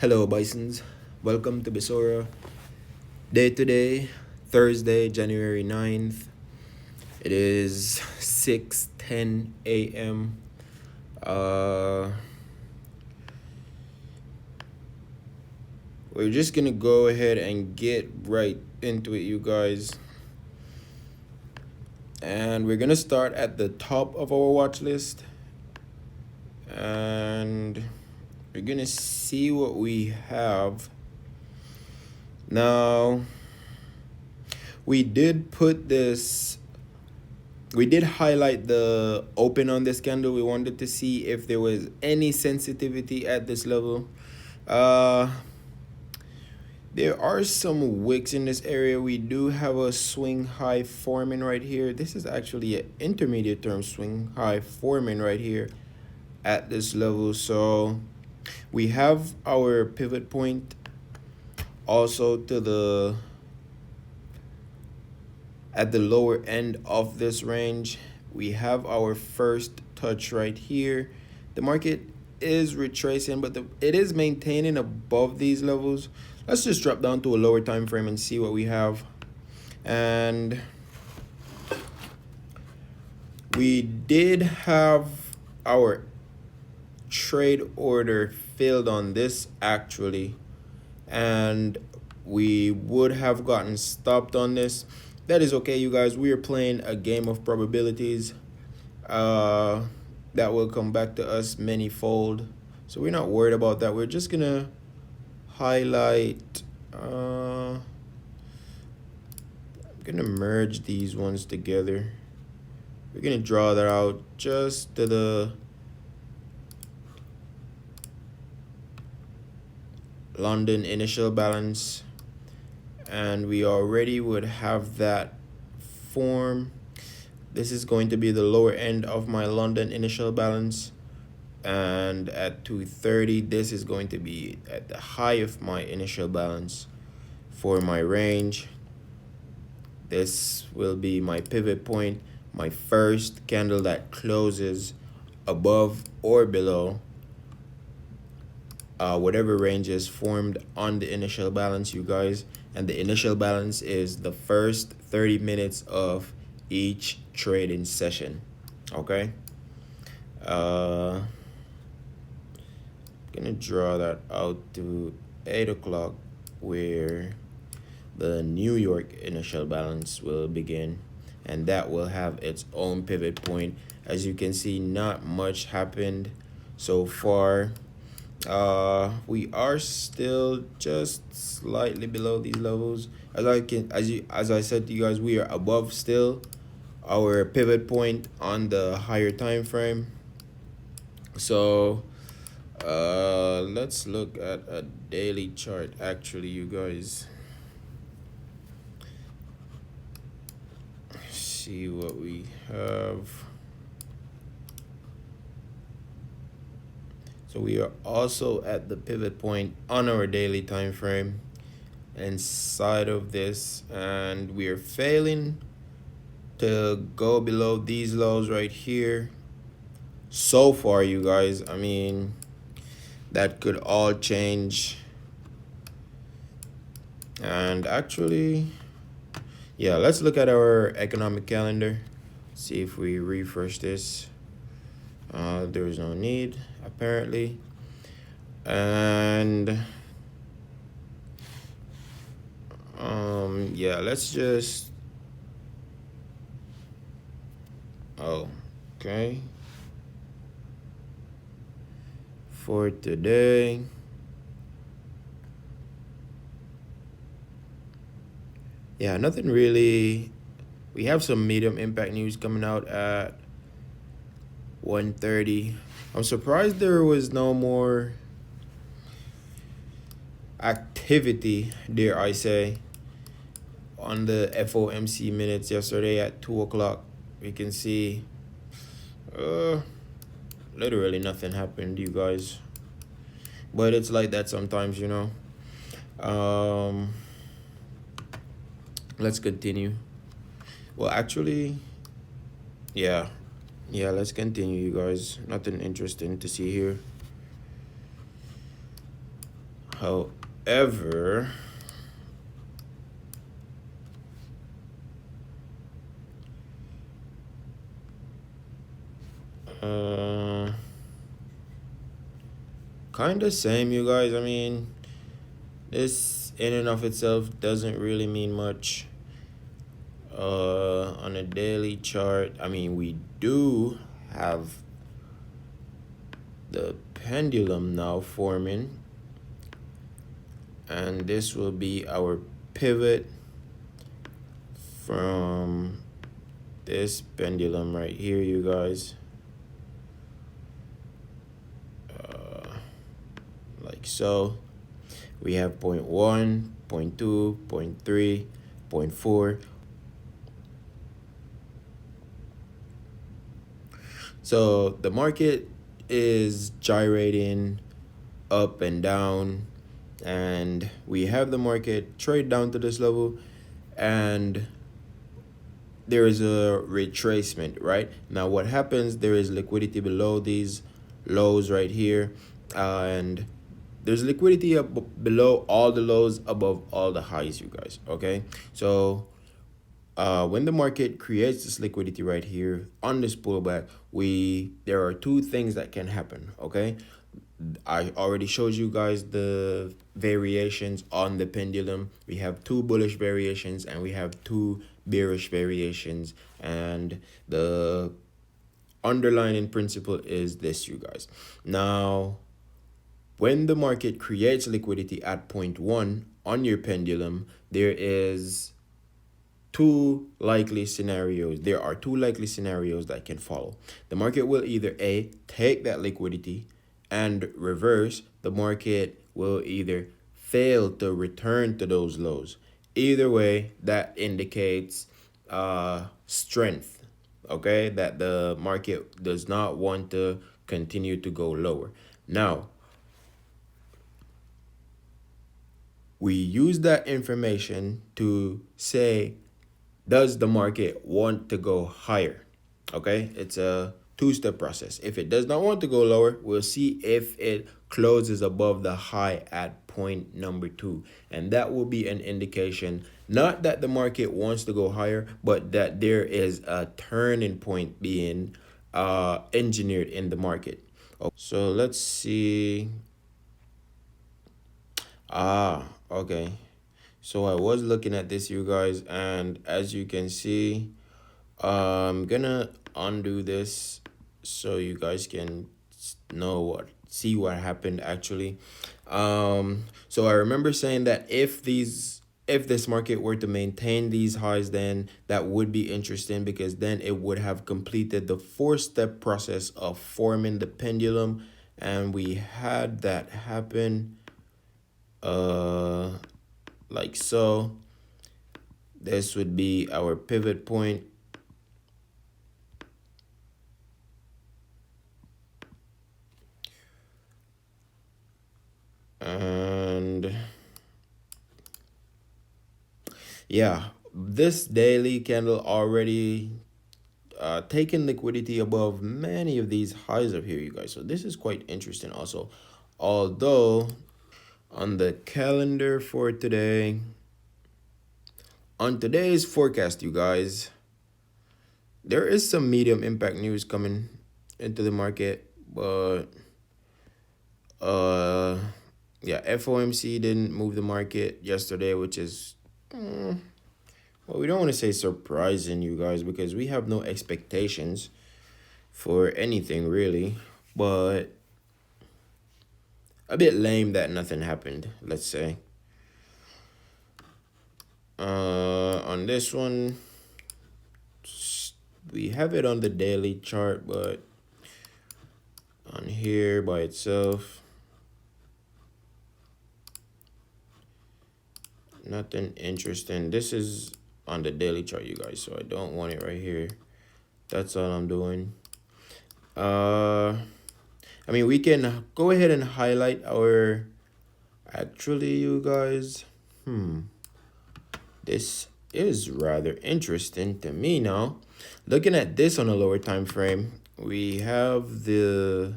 Hello, Bisons. Welcome to Besora. Day today, Thursday, January 9th. It is 6:10 a.m. We're just gonna go ahead and get right into it, you guys. And we're gonna start at the top of our watch list. And we're gonna see what we have. Now, we did highlight the open on this candle. We wanted to see if there was any sensitivity at this level. There are some wicks in this area. We do have a swing high forming right here. This is actually an intermediate term swing high forming right here at this level. So we have our pivot point also at the lower end of this range. We have our first touch right here. The market is retracing, but it is maintaining above these levels. Let's just drop down to a lower time frame and see what we have. And we did have our trade order filled on this actually, and we would have gotten stopped on this. That is okay, you guys. We are playing a game of probabilities that will come back to us many-fold, so we're not worried about that. We're just gonna highlight I'm gonna merge these ones together. We're gonna draw that out just to the London initial balance, and we already would have that form. This is going to be the lower end of my London initial balance, and at 230 this is going to be at the high of my initial balance. For my range, this will be my pivot point, my first candle that closes above or below whatever range is formed on the initial balance, you guys. And the initial balance is the first 30 minutes of each trading session. Okay, gonna draw that out to 8 o'clock where the New York initial balance will begin, and that will have its own pivot point. As you can see, not much happened so far. We are still just slightly below these levels. As I said to you guys, we are above still our pivot point on the higher time frame. So let's look at a daily chart actually, you guys. See what we have. So we are also at the pivot point on our daily time frame inside of this, and we are failing to go below these lows right here so far, you guys. I mean, that could all change. And actually, yeah, let's look at our economic calendar, see if we refresh this. There is no need apparently. And yeah, let's just okay, for today, yeah, nothing really. We have some medium impact news coming out at 1:30. I'm surprised there was no more activity, dare I say, on the FOMC minutes yesterday at 2 o'clock. We can see literally nothing happened, you guys. But it's like that sometimes, you know. Let's continue. Well, actually, yeah, let's continue, you guys. Nothing interesting to see here. However, kind of same, you guys. I mean, this in and of itself doesn't really mean much. On a daily chart, I mean, we do have the pendulum now forming, and this will be our pivot from this pendulum right here, you guys. Like so. We have 0.1, 0.2, 0.3, 0.4. So the market is gyrating up and down, and we have the market trade down to this level, and there is a retracement, right? Now what happens, there is liquidity below these lows right here, and there's liquidity below all the lows, above all the highs, you guys, okay? So when the market creates this liquidity right here on this pullback, there are two things that can happen, okay? I already showed you guys the variations on the pendulum. We have two bullish variations and we have two bearish variations, and the underlying principle is this, you guys. Now, when the market creates liquidity at 0.1 on your pendulum, there are two likely scenarios that can follow. The market will either A, take that liquidity and reverse. The market will either fail to return to those lows. Either way, that indicates strength, okay? That the market does not want to continue to go lower. Now, we use that information to say, does the market want to go higher? Okay, it's a two-step process. If it does not want to go lower, we'll see if it closes above the high at point number 2. And that will be an indication, not that the market wants to go higher, but that there is a turning point being engineered in the market. So let's see. Okay. So I was looking at this, you guys, and as you can see, I'm gonna undo this so you guys can see what happened actually. So I remember saying that if this market were to maintain these highs, then that would be interesting, because then it would have completed the 4-step process of forming the pendulum, and we had that happen like so. This would be our pivot point, and yeah, this daily candle already taken liquidity above many of these highs up here, you guys. So this is quite interesting also, although on the calendar for today, on today's forecast, you guys, there is some medium impact news coming into the market, but yeah, FOMC didn't move the market yesterday, which is well, we don't want to say surprising, you guys, because we have no expectations for anything really, but a bit lame that nothing happened, let's say. On this one, we have it on the daily chart, but on here by itself, nothing interesting. This is on the daily chart, you guys, so I don't want it right here. That's all I'm doing. I mean, we can go ahead and highlight our, actually, you guys, this is rather interesting to me now. Looking at this on a lower time frame, we have the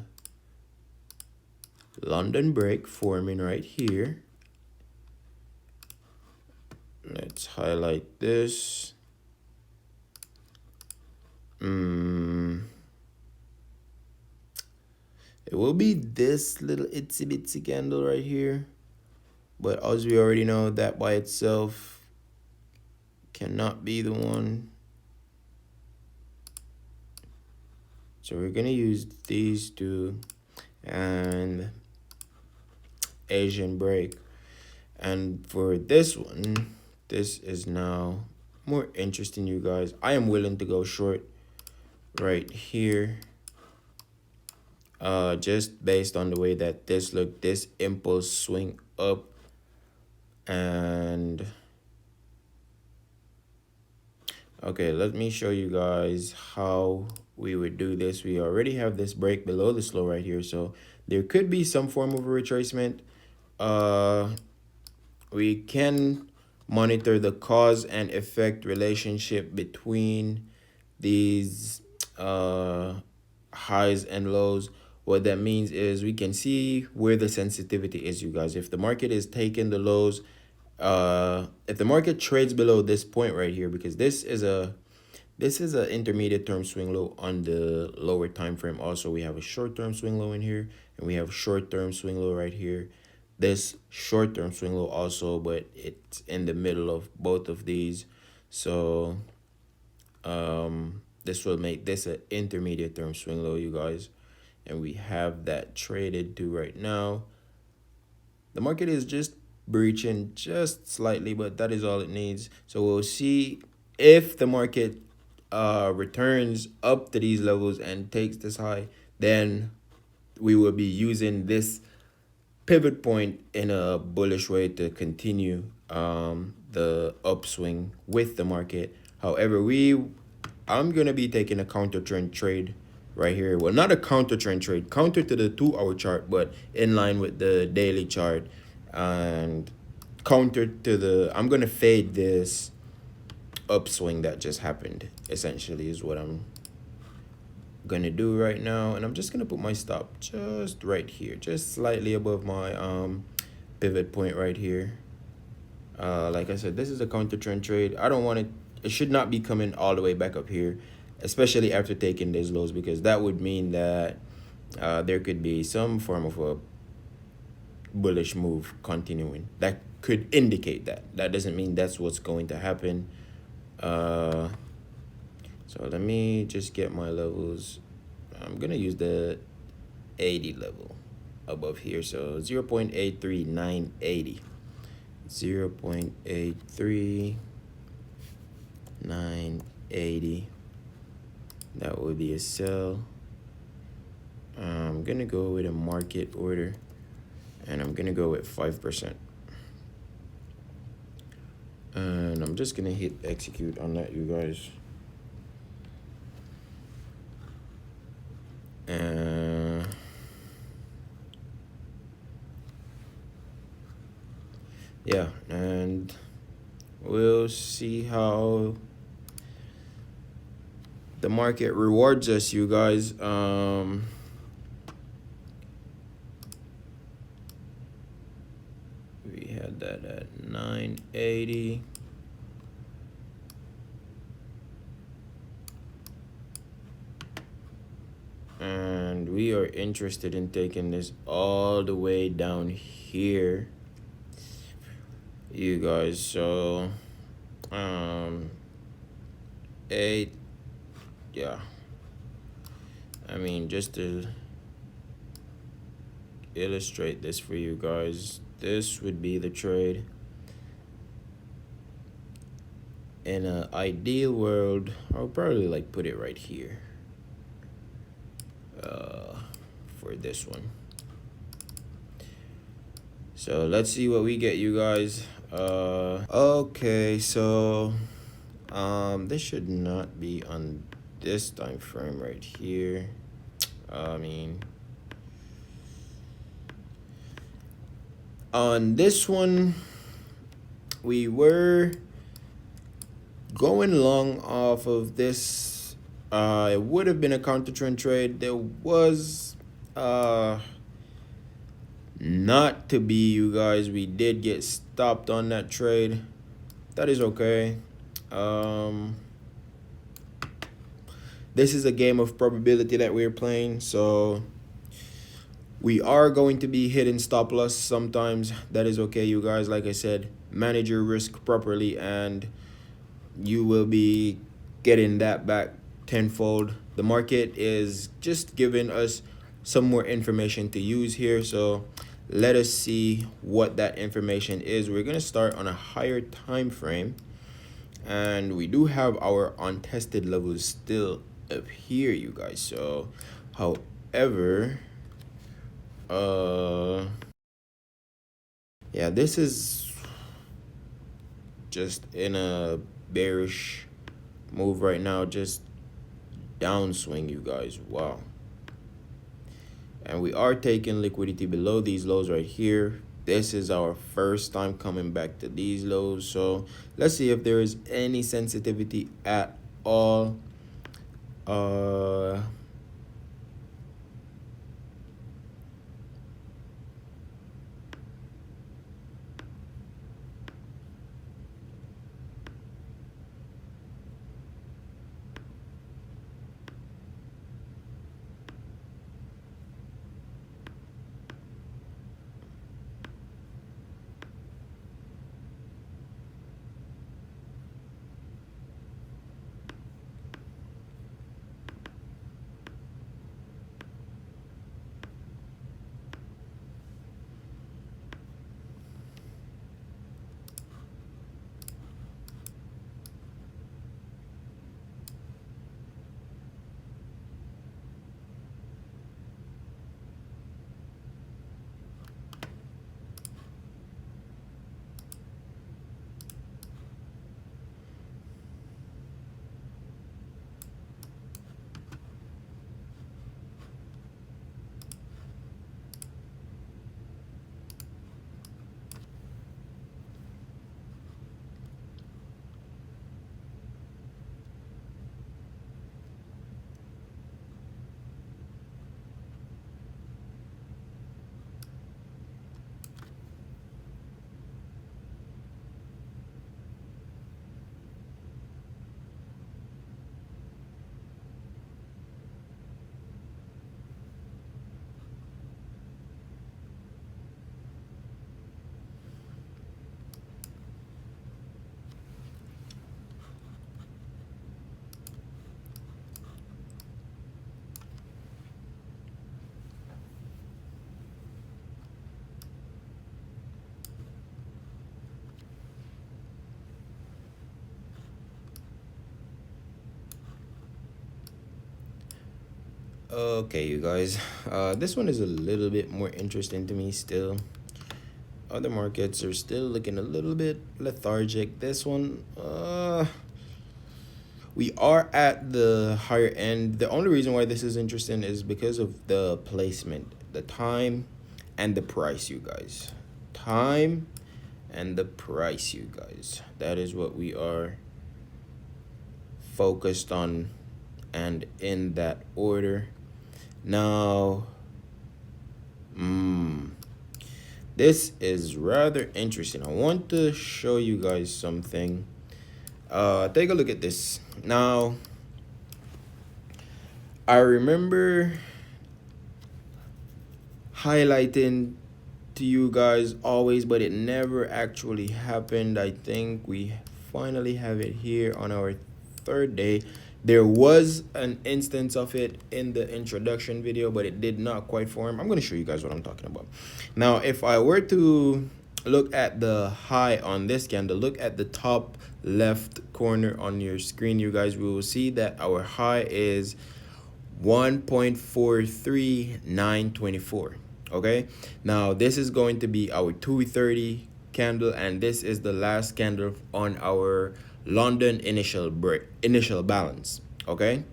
London break forming right here. Let's highlight this. It will be this little itsy bitsy candle right here, but as we already know, that by itself cannot be the one. So we're gonna use these two and Asian break. And for this one, this is now more interesting, you guys. I am willing to go short right here. Just based on the way that this looked, this impulse swing up, and okay, let me show you guys how we would do this. We already have this break below this low right here, so there could be some form of a retracement. We can monitor the cause and effect relationship between these highs and lows. What that means is we can see where the sensitivity is, you guys. If the market is taking the lows, if the market trades below this point right here, because this is a intermediate term swing low on the lower time frame. Also, we have a short term swing low in here, and we have short term swing low right here. This short term swing low also, but it's in the middle of both of these. So this will make this an intermediate term swing low, you guys, and we have that traded to right now. The market is just breaching just slightly, but that is all it needs. So we'll see if the market returns up to these levels and takes this high, then we will be using this pivot point in a bullish way to continue the upswing with the market. However, I'm gonna be taking a counter trend trade right here. Well, not a counter trend trade, counter to the 2-hour chart, but in line with the daily chart, and counter to the, I'm gonna fade this upswing that just happened, essentially, is what I'm gonna do right now. And I'm just gonna put my stop just right here, just slightly above my pivot point right here. Like I said, this is a counter trend trade. I don't want it should not be coming all the way back up here, especially after taking these lows, because that would mean that there could be some form of a bullish move continuing. That could indicate that. That doesn't mean that's what's going to happen. So let me just get my levels. I'm gonna use the 80 level above here. So 0.83980. 0.83980. That would be a sell. I'm gonna go with a market order, and I'm gonna go with 5%. And I'm just gonna hit execute on that, you guys. Yeah, and we'll see how the market rewards us, you guys. We had that at 980. And we are interested in taking this all the way down here, you guys. So 8, yeah, I mean, just to illustrate this for you guys, this would be the trade. In an ideal world, I'll probably like put it right here for this one. So let's see what we get, you guys. Okay, so this should not be on this time frame right here. I mean, on this one, we were going long off of this. It would have been a counter trend trade. There was Not to be, you guys. We did get stopped on that trade. That is okay. This is a game of probability that we're playing, so we are going to be hitting stop loss sometimes. That is okay, you guys. Like I said, manage your risk properly and you will be getting that back tenfold. The market is just giving us some more information to use here, so let us see what that information is. We're going to start on a higher time frame, and we do have our untested levels still up here, you guys. So however, yeah, this is just in a bearish move right now, just downswing, you guys. Wow. And we are taking liquidity below these lows right here. This is our first time coming back to these lows, so let's see if there is any sensitivity at all. Okay, you guys, this one is a little bit more interesting to me still. Other markets are still looking a little bit lethargic. This one, we are at the higher end. The only reason why this is interesting is because of the placement, the time, and the price, you guys. Time and the price, you guys. That is what we are focused on, and in that order. Now, this is rather interesting. I want to show you guys something. Take a look at this. Now, I remember highlighting to you guys always, but it never actually happened. I think we finally have it here on our third day. There was an instance of it in the introduction video, but it did not quite form. I'm going to show you guys what I'm talking about. Now, if I were to look at the high on this candle, look at the top left corner on your screen, you guys, we will see that our high is 1.43924. Okay, now this is going to be our 230 candle, and this is the last candle on our London initial balance. Okay,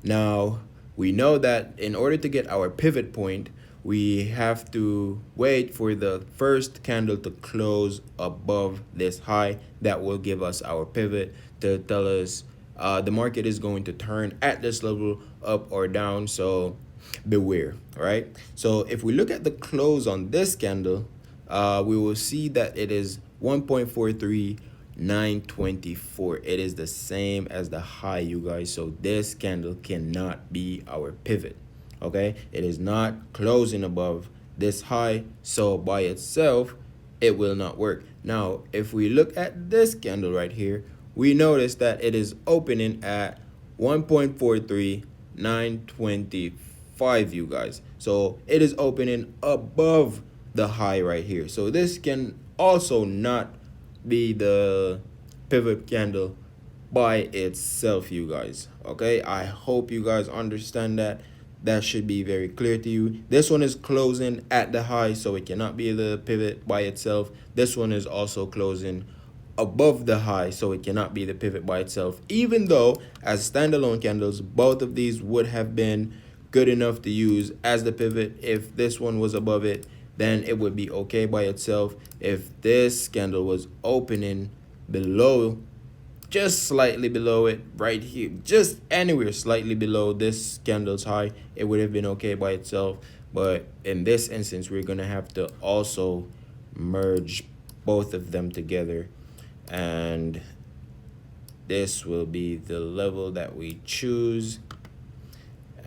now we know that in order to get our pivot point, we have to wait for the first candle to close above this high. That will give us our pivot to tell us the market is going to turn at this level up or down. So beware. All right, so if we look at the close on this candle, we will see that it is 1.43924. It is the same as the high, you guys. So this candle cannot be our pivot. Okay, it is not closing above this high, so by itself it will not work. Now if we look at this candle right here, we notice that it is opening at 1.43925, you guys. So it is opening above the high right here. So this can also not be the pivot candle by itself, you guys. Okay, I hope you guys understand that. That should be very clear to you. This one is closing at the high, so it cannot be the pivot by itself. This one is also closing above the high, so it cannot be the pivot by itself, even though as standalone candles both of these would have been good enough to use as the pivot. If this one was above it, then it would be okay by itself. If this candle was opening below, just slightly below it right here, just anywhere slightly below this candle's high, it would have been okay by itself. But in this instance, we're gonna have to also merge both of them together, and this will be the level that we choose,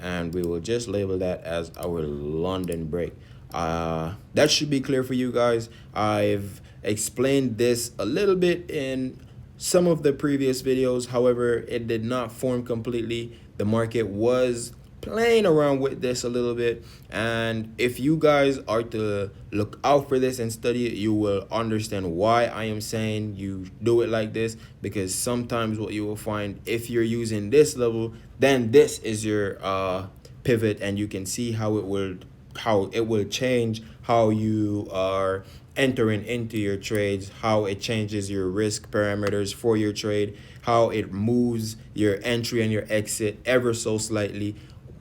and we will just label that as our London break. That should be clear for you guys. I've explained this a little bit in some of the previous videos, however it did not form completely. The market was playing around with this a little bit, and if you guys are to look out for this and study it, you will understand why I am saying you do it like this. Because sometimes what you will find, if you're using this level, then this is your pivot, and you can see how it will change how you are entering into your trades, how it changes your risk parameters for your trade, how it moves your entry and your exit ever so slightly,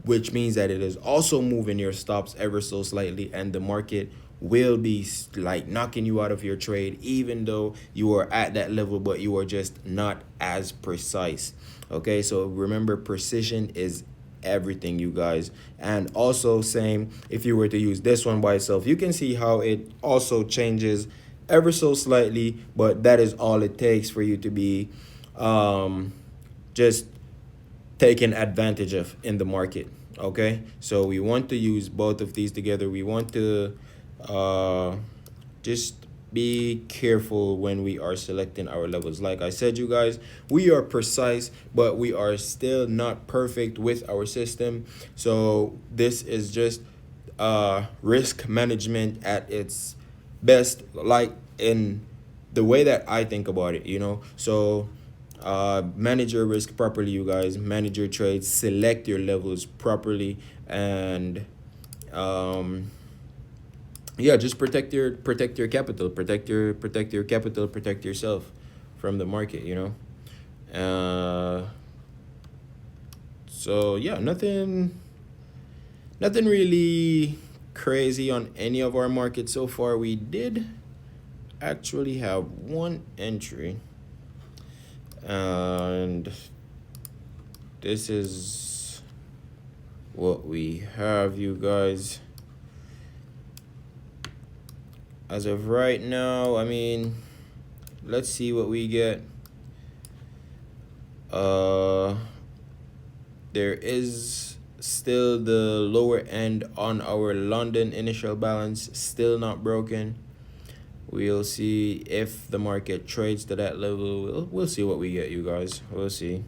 which means that it is also moving your stops ever so slightly, and the market will be like knocking you out of your trade, even though you are at that level, but you are just not as precise. Okay, so remember, precision is everything, you guys. And also, same, if you were to use this one by itself, you can see how it also changes ever so slightly, but that is all it takes for you to be just taken advantage of in the market. Okay, so we want to use both of these together. We want to just be careful when we are selecting our levels. Like I said, you guys, we are precise, but we are still not perfect with our system. So this is just risk management at its best, like in the way that I think about it, you know. So manage your risk properly, you guys. Manage your trades, select your levels properly, and yeah, just protect your capital, protect your capital, protect yourself from the market, you know. So yeah, nothing really crazy on any of our markets so far. We did actually have one entry, and this is what we have, you guys. As of right now, I mean, let's see what we get. There is still the lower end on our London initial balance, still not broken. We'll see if the market trades to that level. We'll see what we get, you guys. We'll see.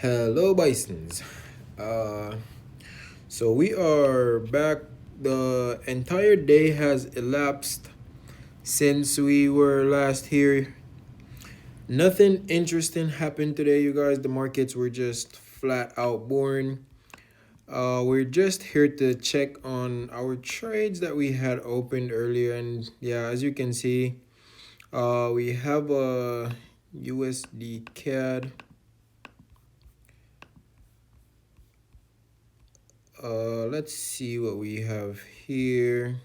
Hello, Bisons. Uh, so we are back. The entire day has elapsed since we were last here. Nothing interesting happened today, you guys. The markets were just flat out boring. We're just here to check on our trades that we had opened earlier, and yeah, as you can see, we have a USDCAD. Let's see what we have here.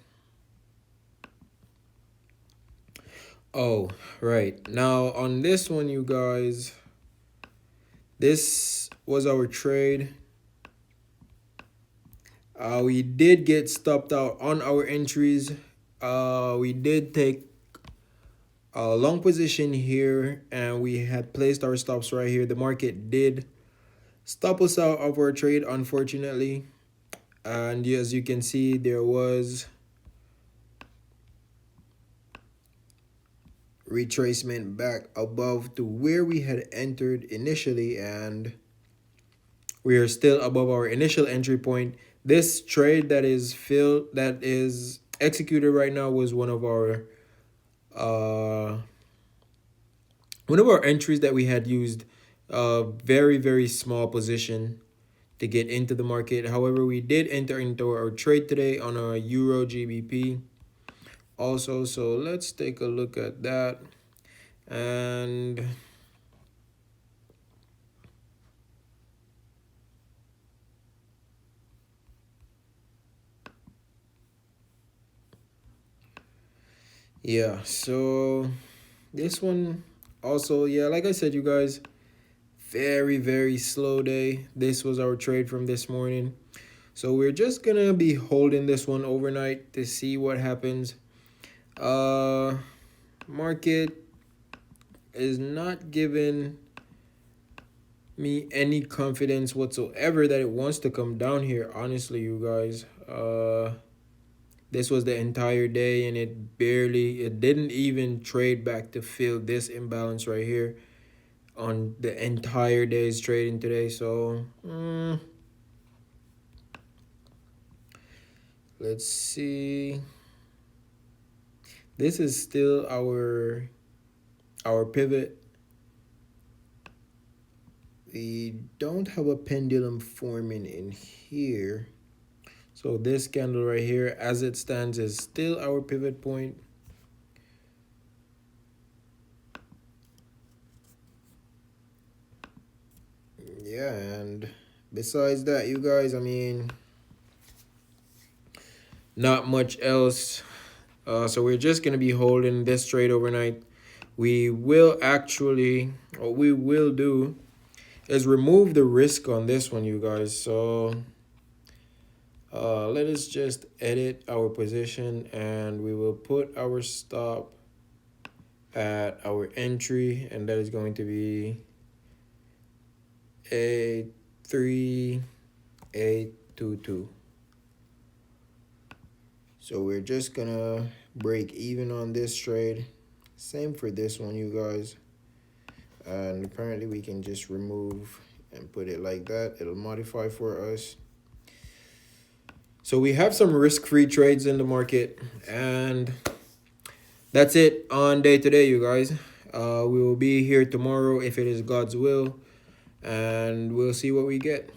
Oh, right. Now on this one, you guys, this was our trade. We did get stopped out on our entries. We did take a long position here, and we had placed our stops right here. The market did stop us out of our trade, unfortunately. And as you can see, there was retracement back above to where we had entered initially, and we are still above our initial entry point. This trade that is executed right now was uh one of our entries that we had used a very small position to get into the market. However, we did enter into our trade today on a Euro GBP also, so let's take a look at that. And yeah, so this one also, yeah, like I said, you guys, very slow day. This was our trade from this morning, so we're just gonna be holding this one overnight to see what happens. Market is not giving me any confidence whatsoever that it wants to come down here, honestly, you guys. This was the entire day, and it didn't even trade back to fill this imbalance right here on the entire day's trading today. So let's see. This is still our pivot. We don't have a pendulum forming in here. So this candle right here, as it stands, is still our pivot point. Yeah, and besides that, you guys, I mean, not much else. So we're just going to be holding this trade overnight. We will actually, what we will do is remove the risk on this one, you guys. So let us just edit our position, and we will put our stop at our entry, and that is going to be a 3822. So we're just gonna break even on this trade. Same for this one, you guys. And apparently we can just remove and put it like that. It'll modify for us. So we have some risk-free trades in the market, and that's it on day today, you guys. We will be here tomorrow if it is God's will, and we'll see what we get.